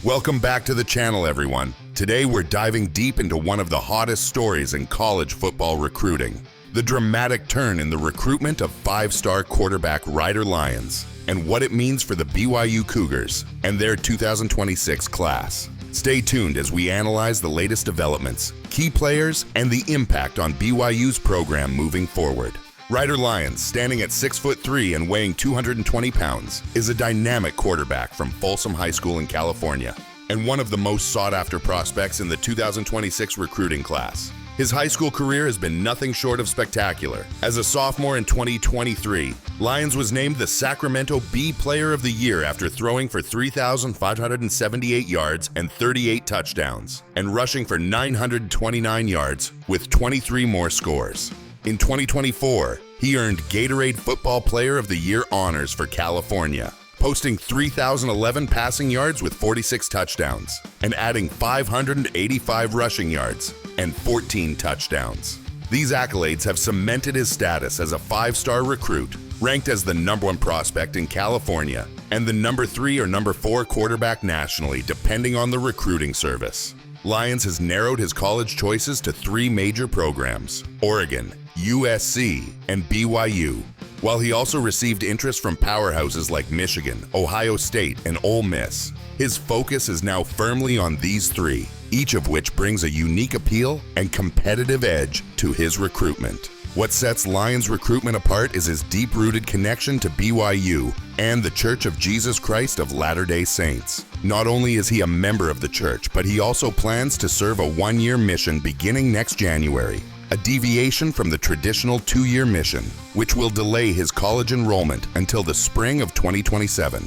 Welcome back to the channel, everyone. Today we're diving deep into one of the hottest stories in college football recruiting, the dramatic turn in the recruitment of five-star quarterback Ryder Lyons, and what it means for the BYU Cougars and their 2026 class. Stay tuned as we analyze the latest developments, key players, and the impact on BYU's program moving forward. Ryder Lyons, standing at 6'3" and weighing 220 pounds, is a dynamic quarterback from Folsom High School in California, and one of the most sought-after prospects in the 2026 recruiting class. His high school career has been nothing short of spectacular. As a sophomore in 2023, Lyons was named the Sacramento Bee Player of the Year after throwing for 3,578 yards and 38 touchdowns, and rushing for 929 yards with 23 more scores. In 2024, he earned Gatorade Football Player of the Year honors for California, posting 3,011 passing yards with 46 touchdowns, and adding 585 rushing yards and 14 touchdowns. These accolades have cemented his status as a five-star recruit, ranked as the #1 prospect in California and the #3 or #4 quarterback nationally, depending on the recruiting service. Lyons has narrowed his college choices to 3 major programs: Oregon, USC, and BYU, while he also received interest from powerhouses like Michigan, Ohio State, and Ole Miss. His focus is now firmly on these 3, each of which brings a unique appeal and competitive edge to his recruitment. What sets Lyons' recruitment apart is his deep-rooted connection to BYU and the Church of Jesus Christ of Latter-day Saints. Not only is he a member of the church, but he also plans to serve a 1-year mission beginning next January, a deviation from the traditional 2-year mission, which will delay his college enrollment until the spring of 2027.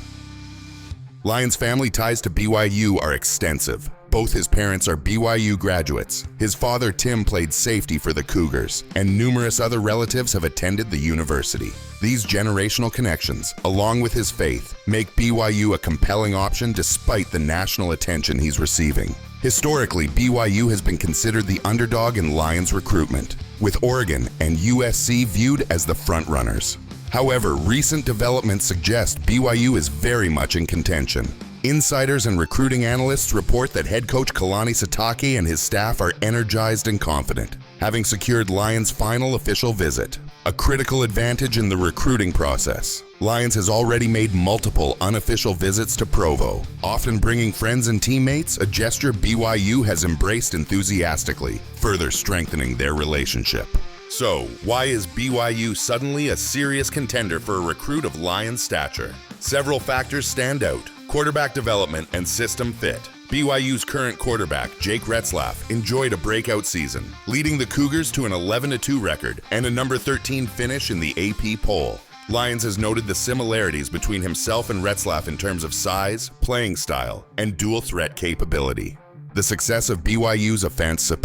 Lyons' family ties to BYU are extensive. Both his parents are BYU graduates. His father, Tim, played safety for the Cougars, and numerous other relatives have attended the university. These generational connections, along with his faith, make BYU a compelling option despite the national attention he's receiving. Historically, BYU has been considered the underdog in Lyons' recruitment, with Oregon and USC viewed as the frontrunners. However, recent developments suggest BYU is very much in contention. Insiders and recruiting analysts report that head coach Kalani Sitake and his staff are energized and confident, having secured Lyons' final official visit, a critical advantage in the recruiting process. Lyons has already made multiple unofficial visits to Provo, often bringing friends and teammates, a gesture BYU has embraced enthusiastically, further strengthening their relationship. So, why is BYU suddenly a serious contender for a recruit of Lyons' stature? Several factors stand out: quarterback development and system fit. BYU's current quarterback, Jake Retzlaff, enjoyed a breakout season, leading the Cougars to an 11-2 record and a number 13 finish in the AP poll. Lyons has noted the similarities between himself and Retzlaff in terms of size, playing style, and dual threat capability. The success of BYU's offensive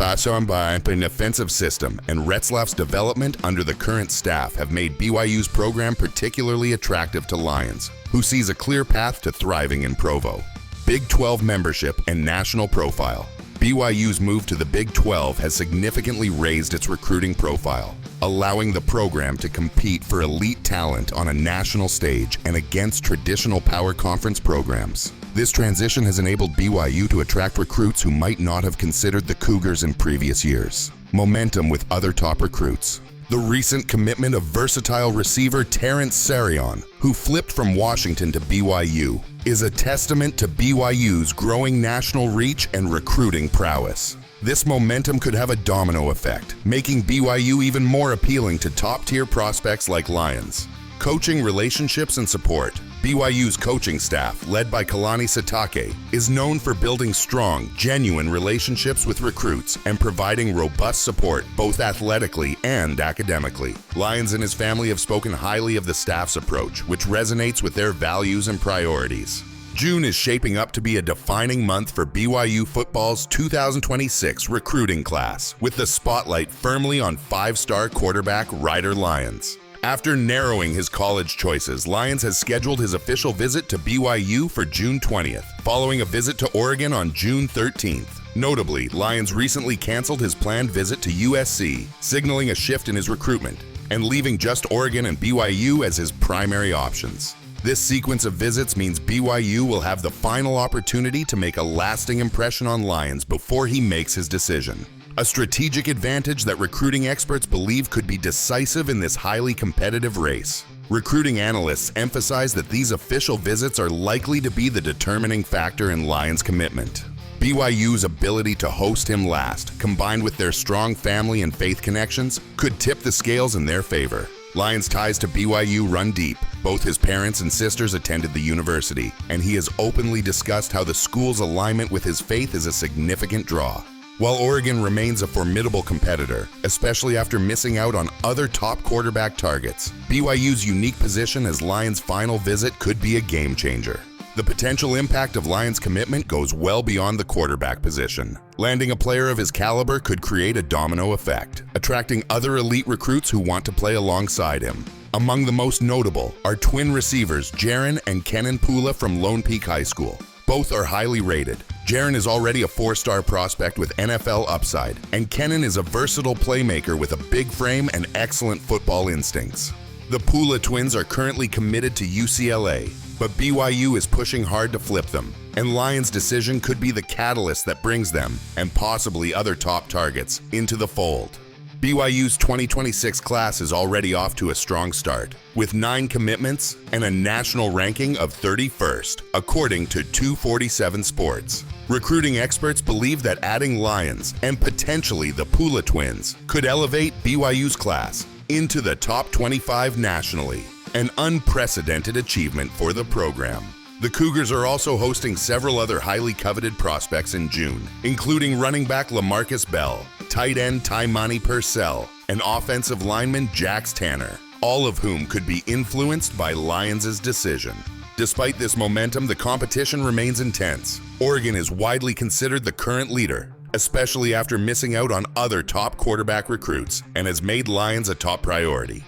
system and Retzlaff's development under the current staff have made BYU's program particularly attractive to Lyons, who sees a clear path to thriving in Provo. Big 12 membership and national profile. BYU's move to the Big 12 has significantly raised its recruiting profile, allowing the program to compete for elite talent on a national stage and against traditional power conference programs. This transition has enabled BYU to attract recruits who might not have considered the Cougars in previous years. Momentum with other top recruits. The recent commitment of versatile receiver Terrence Sarion, who flipped from Washington to BYU, is a testament to BYU's growing national reach and recruiting prowess. This momentum could have a domino effect, making BYU even more appealing to top-tier prospects like Lyons. Coaching, relationships, and support. BYU's coaching staff, led by Kalani Sitake, is known for building strong, genuine relationships with recruits and providing robust support both athletically and academically. Lyons and his family have spoken highly of the staff's approach, which resonates with their values and priorities. June is shaping up to be a defining month for BYU football's 2026 recruiting class, with the spotlight firmly on five-star quarterback Ryder Lyons. After narrowing his college choices, Lyons has scheduled his official visit to BYU for June 20th, following a visit to Oregon on June 13th. Notably, Lyons recently canceled his planned visit to USC, signaling a shift in his recruitment, and leaving just Oregon and BYU as his primary options. This sequence of visits means BYU will have the final opportunity to make a lasting impression on Lyons before he makes his decision. A strategic advantage that recruiting experts believe could be decisive in this highly competitive race. Recruiting analysts emphasize that these official visits are likely to be the determining factor in Lyons' commitment. BYU's ability to host him last, combined with their strong family and faith connections, could tip the scales in their favor. Lyons' ties to BYU run deep. Both his parents and sisters attended the university, and he has openly discussed how the school's alignment with his faith is a significant draw. While Oregon remains a formidable competitor, especially after missing out on other top quarterback targets, BYU's unique position as Lyons' final visit could be a game changer. The potential impact of Lyons' commitment goes well beyond the quarterback position. Landing a player of his caliber could create a domino effect, attracting other elite recruits who want to play alongside him. Among the most notable are twin receivers Jaron and Kenan Pula from Lone Peak High School. Both are highly rated. Jaron is already a 4-star prospect with NFL upside, and Kenan is a versatile playmaker with a big frame and excellent football instincts. The Pula twins are currently committed to UCLA, but BYU is pushing hard to flip them, and Lyons' decision could be the catalyst that brings them, and possibly other top targets, into the fold. BYU's 2026 class is already off to a strong start, with 9 commitments and a national ranking of 31st, according to 247 Sports. Recruiting experts believe that adding Lyons and potentially the Pula twins could elevate BYU's class into the top 25 nationally, an unprecedented achievement for the program. The Cougars are also hosting several other highly coveted prospects in June, including running back LaMarcus Bell, tight end Taimani Purcell, and offensive lineman Jax Tanner, all of whom could be influenced by Lyons' decision. Despite this momentum, the competition remains intense. Oregon is widely considered the current leader, especially after missing out on other top quarterback recruits, and has made Lyons a top priority.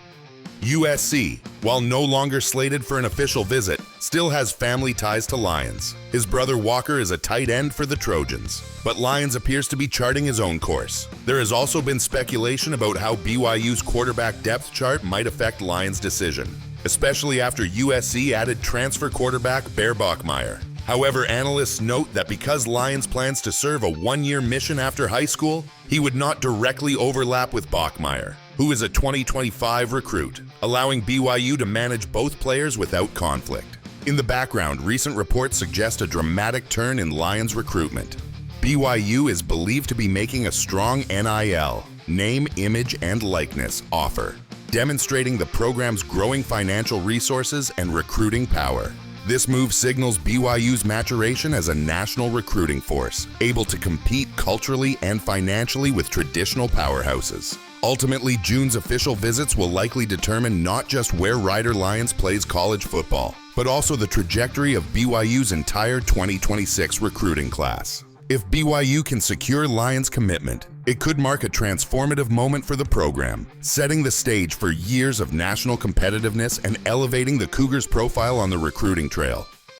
USC, while no longer slated for an official visit, still has family ties to Lyons. His brother Walker is a tight end for the Trojans, but Lyons appears to be charting his own course. There has also been speculation about how BYU's quarterback depth chart might affect Lyons' decision, especially after USC added transfer quarterback Bear Bachmeier. However, analysts note that because Lyons plans to serve a 1-year mission after high school, he would not directly overlap with Bachmeier, who is a 2025 recruit, allowing BYU to manage both players without conflict. In the background, recent reports suggest a dramatic turn in Lyons' recruitment. BYU is believed to be making a strong NIL, name, image, and likeness offer, demonstrating the program's growing financial resources and recruiting power. This move signals BYU's maturation as a national recruiting force, able to compete culturally and financially with traditional powerhouses. Ultimately, June's official visits will likely determine not just where Ryder Lyons plays college football, but also the trajectory of BYU's entire 2026 recruiting class. If BYU can secure Lyons' commitment, it could mark a transformative moment for the program, setting the stage for years of national competitiveness and elevating the Cougars' profile on the recruiting trail.